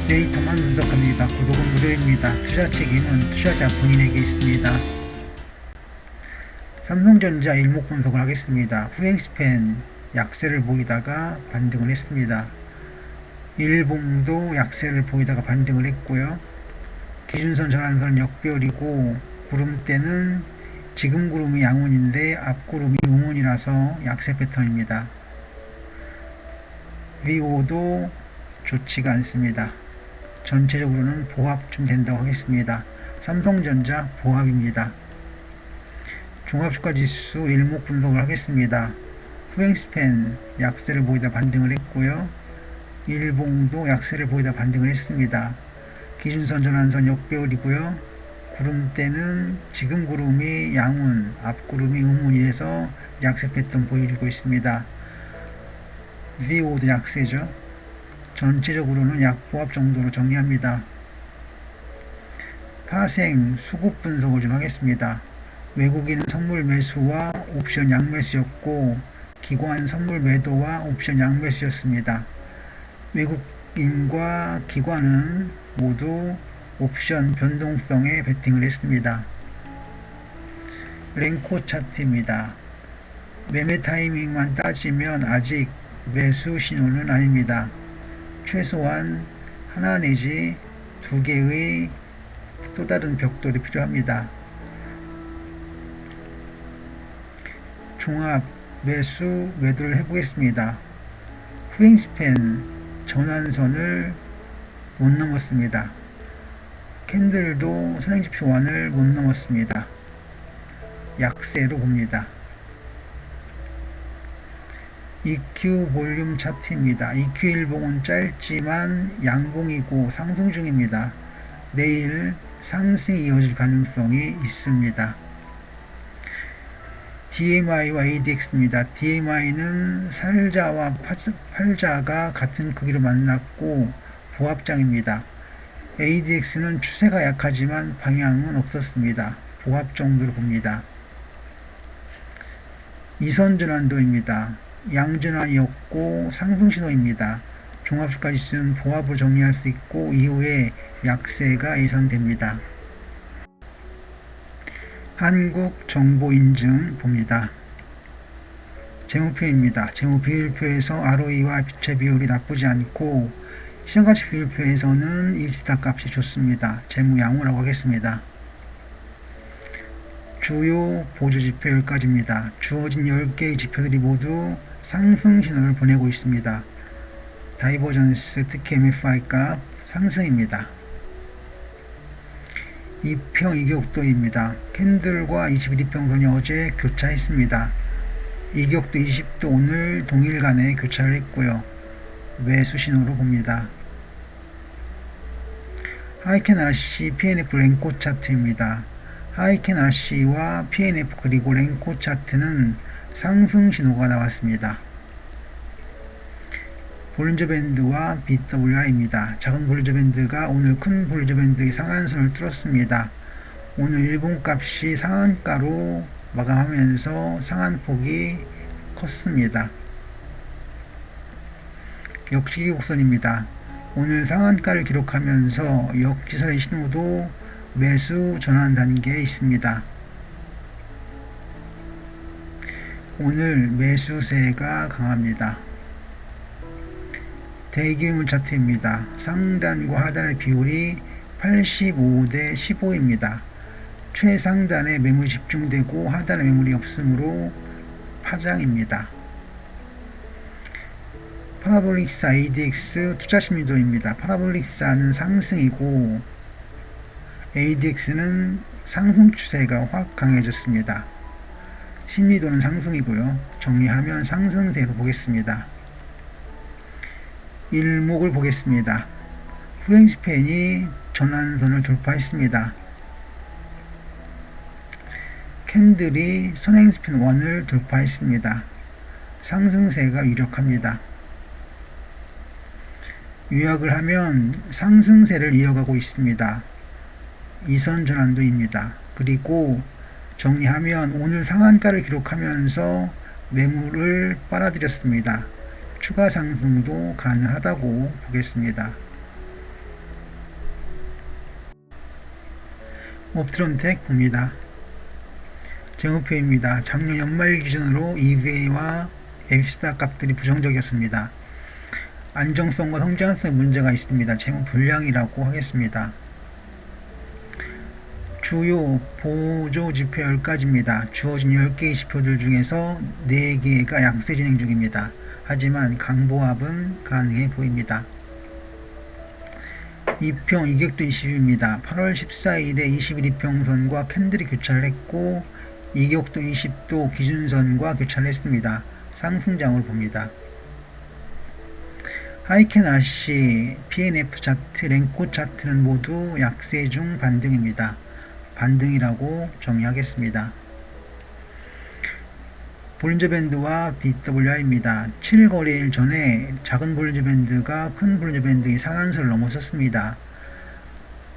데이터만 분석합니다. 구독은 무료입니다. 투자 책임은 투자자 본인에게 있습니다. 삼성전자 일목 분석을 하겠습니다. 후행스팬 약세를 보이다가 반등을 했습니다. 일봉도 약세를 보이다가 반등을 했고요. 기준선 전환선은 역별이고 구름대는 지금 구름이 양운인데 앞 구름이 음운이라서 약세 패턴입니다. 위호도 좋지가 않습니다. 전체적으로는 보합 좀 된다고 하겠습니다. 삼성전자 보합입니다. 종합주가지수 일목 분석을 하겠습니다. 후행스팬 약세를 보이다 반등을 했고요. 일봉도 약세를 보이다 반등을 했습니다. 기준선 전환선 역배열이고요. 구름대는 지금 구름이 양운, 앞 구름이 음운이라서 약세 패턴 보이고 있습니다. VO도 약세죠. 전체적으로는 약보합 정도로 정리합니다. 파생 수급 분석을 좀 하겠습니다. 외국인 선물 매수와 옵션 양매수였고 기관 선물 매도와 옵션 양매수였습니다. 외국인과 기관은 모두 옵션 변동성에 베팅을 했습니다. 랭코 차트입니다. 매매 타이밍만 따지면 아직 매수 신호는 아닙니다. 최소한 하나 내지 두 개의 또 다른 벽돌이 필요합니다. 종합 매수 매도를 해보겠습니다. 후행스팬 전환선을 못 넘었습니다. 캔들도 선행지표원을 못 넘었습니다. 약세로 봅니다. EQ 볼륨 차트입니다. EQ 일봉은 짧지만 양봉이고 상승 중입니다. 내일 상승이 이어질 가능성이 있습니다. DMI와 ADX입니다. DMI는 살자와 팔자가 같은 크기로 만났고 보합장입니다. ADX는 추세가 약하지만 방향은 없었습니다. 보합 정도로 봅니다. 이선전환도입니다. 양전환이었고 상승신호입니다. 종합주가지수는 보합으로 정리할 수 있고 이후에 약세가 예상됩니다. 한국정보인증 봅니다. 재무표입니다. 재무비율표에서 ROE와 부채 비율이 나쁘지 않고 시장가치 비율표에서는 이비스타 값이 좋습니다. 재무양호라고 하겠습니다. 주요 보조지표 10가지입니다. 주어진 10개의 지표들이 모두 상승 신호를 보내고 있습니다. 다이버전스 특히 MFI 값 상승입니다. 2평 이격도입니다. 캔들과 21이평선이 어제 교차했습니다. 이격도 20도 오늘 동일간에 교차를 했고요. 매수 신호로 봅니다. 하이켄 RC PNF 랭코 차트입니다. 하이켄 RC와 PNF 그리고 랭코 차트는 상승 신호가 나왔습니다. 볼린저 밴드와 BWI입니다. 작은 볼린저 밴드가 오늘 큰 볼린저 밴드의 상한선을 뚫었습니다. 오늘 일봉값이 상한가로 마감하면서 상한폭이 컸습니다. 역지기곡선입니다. 오늘 상한가를 기록하면서 역지선의 신호도 매수 전환 단계에 있습니다. 오늘 매수세가 강합니다. 대기물 차트입니다. 상단과 하단의 비율이 85대 15입니다. 최상단에 매물이 집중되고 하단에 매물이 없으므로 파장입니다. 파라볼릭사 ADX 투자심리도입니다. 파라볼릭사는 상승이고 ADX는 상승 추세가 확 강해졌습니다. 심리도는 상승이고요. 정리하면 상승세로 보겠습니다. 일목을 보겠습니다. 후행스팬이 전환선을 돌파했습니다. 캔들이 선행스팬 1을 돌파했습니다. 상승세가 유력합니다. 요약을 하면 상승세를 이어가고 있습니다. 이선 전환도입니다. 그리고 정리하면 오늘 상한가를 기록하면서 매물을 빨아들였습니다. 추가 상승도 가능하다고 보겠습니다. 옵트론텍 봅니다. 재무표입니다. 작년 연말 기준으로 EVA와 EBITDA 값들이 부정적이었습니다. 안정성과 성장성에 문제가 있습니다. 재무 불량이라고 하겠습니다. 주요 보조 지표 10가지입니다. 주어진 10개의 지표들 중에서 4개가 약세 진행 중입니다. 하지만 강보합은 가능해 보입니다. 2평 이격도 20입니다. 8월 14일에 21 이평선과 캔들이 교차를 했고 이격도 20도 기준선과 교차를 했습니다. 상승장으로 봅니다. 하이켄 아시, PNF 차트, 랭코 차트는 모두 약세 중 반등입니다. 반등이라고 정의하겠습니다. 볼린저 밴드와 BWI입니다. 7일 거래일 전에 작은 볼린저 밴드가 큰 볼린저 밴드의 상한선을 넘어섰습니다.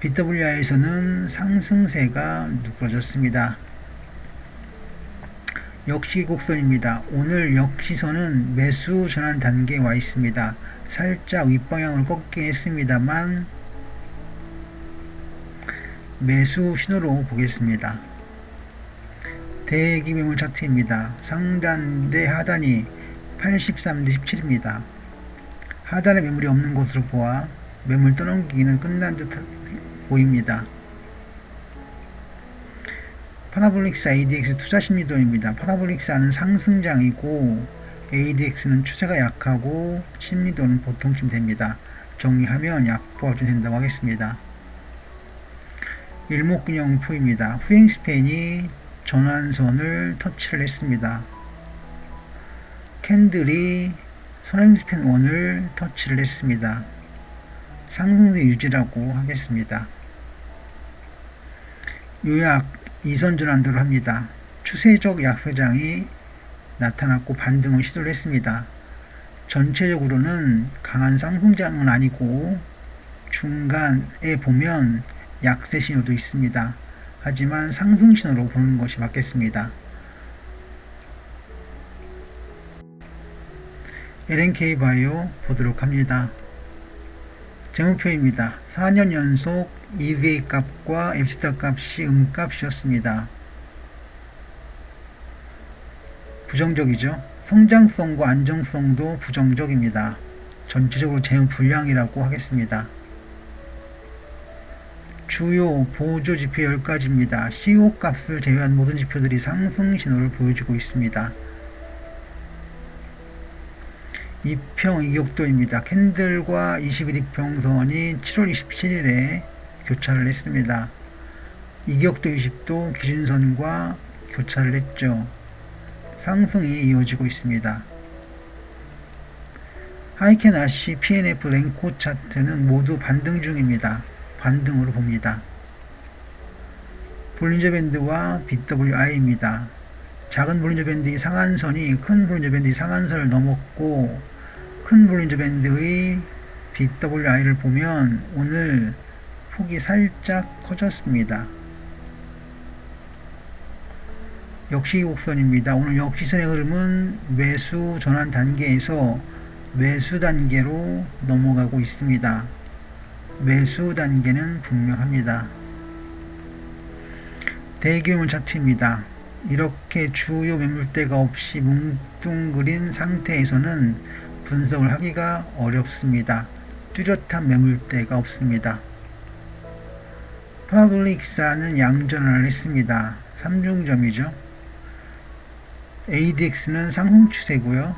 BWI에서는 상승세가 누그러졌습니다. 역시 곡선입니다. 오늘 역시선은 매수 전환 단계에 와 있습니다. 살짝 윗방향으로 꺾이긴 했습니다만 매수 신호로 보겠습니다. 대기 매물 차트입니다. 상단 대 하단이 83 대 17입니다. 하단에 매물이 없는 것으로 보아 매물 떠넘기기는 끝난 듯 보입니다. 파라볼릭스 ADX 투자 심리도입니다. 파라볼릭스는 상승장이고 ADX는 추세가 약하고 심리도는 보통쯤 됩니다. 정리하면 약보합 된다고 하겠습니다. 일목균형표입니다. 후행스팬이 전환선을 터치를 했습니다. 캔들이 선행스팬 1을 터치를 했습니다. 상승세 유지라고 하겠습니다. 요약 이선 전환도를 합니다. 추세적 약세장이 나타났고 반등을 시도를 했습니다. 전체적으로는 강한 상승장은 아니고 중간에 보면 약세 신호도 있습니다. 하지만 상승 신호로 보는 것이 맞겠습니다. LNK 바이오 보도록 합니다. 재무표입니다. 4년 연속 EVA 값과 EBITDA 값이 음값이었습니다. 부정적이죠. 성장성과 안정성도 부정적입니다. 전체적으로 재무 불량이라고 하겠습니다. 주요 보조 지표 10가지입니다. CO 값을 제외한 모든 지표들이 상승 신호를 보여주고 있습니다. 2평 이격도입니다. 캔들과 21이평선이 7월 27일에 교차를 했습니다. 이격도 20도 기준선과 교차를 했죠. 상승이 이어지고 있습니다. 하이켄 아시, PNF, 랭코 차트는 모두 반등 중입니다. 반등으로 봅니다. 볼린저 밴드와 BWI입니다. 작은 볼린저 밴드의 상한선이 큰 볼린저 밴드의 상한선을 넘었고 큰 볼린저 밴드의 BWI를 보면 오늘 폭이 살짝 커졌습니다. 역시 곡선입니다. 오늘 역시선의 흐름은 매수 전환 단계에서 매수 단계로 넘어가고 있습니다. 매수 단계는 분명합니다. 대기매물 차트입니다. 이렇게 주요 매물대가 없이 뭉뚱그린 상태에서는 분석을 하기가 어렵습니다. 뚜렷한 매물대가 없습니다. 파라볼릭사는 양전환을 했습니다. 3중점이죠. ADX는 상승 추세고요.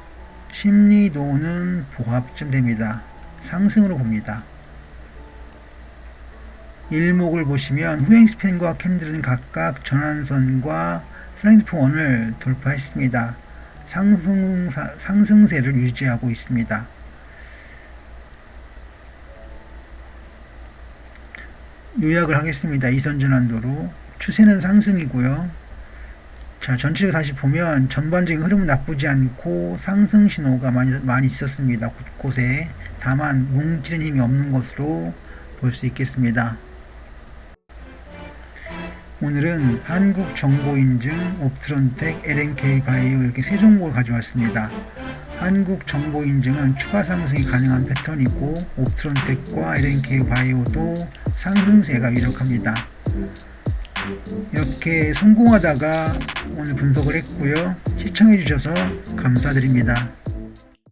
심리도는 보합쯤 됩니다. 상승으로 봅니다. 일목을 보시면 후행스팬과 캔들은 각각 전환선과 스트렝스1을 돌파했습니다. 상승세를 유지하고 있습니다. 요약을 하겠습니다. 이선 전환도로 추세는 상승이고요. 자, 전체를 다시 보면 전반적인 흐름은 나쁘지 않고 상승 신호가 많이 있었습니다. 곳곳에. 다만 뭉치는 힘이 없는 것으로 볼 수 있겠습니다. 오늘은 한국정보인증, 옵트론텍, LNK 바이오 이렇게 세 종목을 가져왔습니다. 한국정보인증은 추가 상승이 가능한 패턴이고 옵트론텍과 LNK 바이오도 상승세가 유력합니다. 이렇게 성공하다가 오늘 분석을 했고요. 시청해 주셔서 감사드립니다.